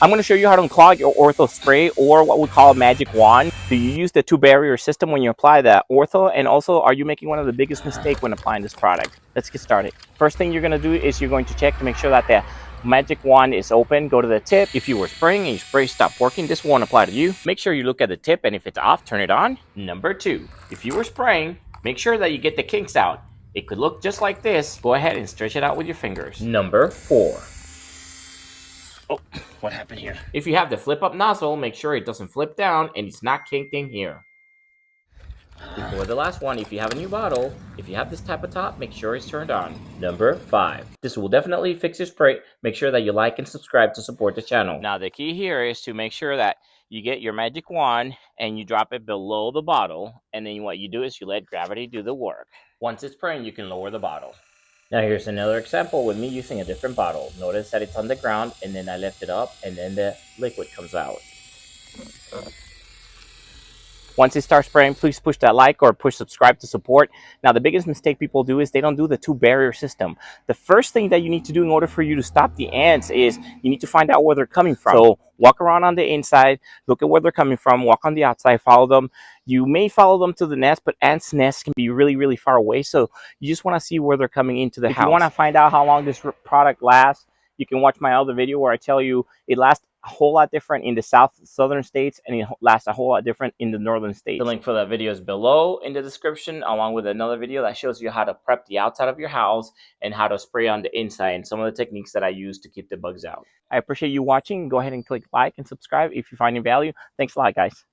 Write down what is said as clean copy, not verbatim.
I'm going to show you how to unclog your Ortho spray, or what we call a magic wand. Do you use the two-barrier system when you apply the Ortho? And also, are you making one of the biggest mistakes when applying this product? Let's get started. First thing you're going to do is you're going to check to make sure that the magic wand is open. Go to the tip. If you were spraying and your spray stopped working, this won't apply to you. Make sure you look at the tip, and if it's off, turn it on. Number 2, if you were spraying, make sure that you get the kinks out. It could look just like this. Go ahead and stretch it out with your fingers. Number 4. Oh, what happened here? If you have the flip up nozzle, make sure it doesn't flip down and it's not kinked in here. For the last one, if you have a new bottle, if you have this type of top, make sure it's turned on. Number 5. This will definitely fix your spray. Make sure that you like and subscribe to support the channel. Now the key here is to make sure that you get your magic wand and you drop it below the bottle, and then what you do is you let gravity do the work. Once it's spraying, you can lower the bottle. Now here's another example with me using a different bottle. Notice that it's on the ground, and then I lift it up, and then the liquid comes out. Once it starts spraying, please push that like or push subscribe to support. Now, the biggest mistake people do is they don't do the two-barrier system. The first thing that you need to do in order for you to stop the ants is you need to find out where they're coming from. So walk around on the inside, look at where they're coming from, walk on the outside, follow them. You may follow them to the nest, but ants' nests can be really, really far away. So you just want to see where they're coming into the house. If you want to find out how long this product lasts, you can watch my other video where I tell you it lasts a whole lot different in the southern states, and it lasts a whole lot different in the northern states. The link for that video is below in the description, along with another video that shows you how to prep the outside of your house and how to spray on the inside, and some of the techniques that I use to keep the bugs out. I appreciate you watching. Go ahead and click like and subscribe if you find any value. Thanks a lot, guys.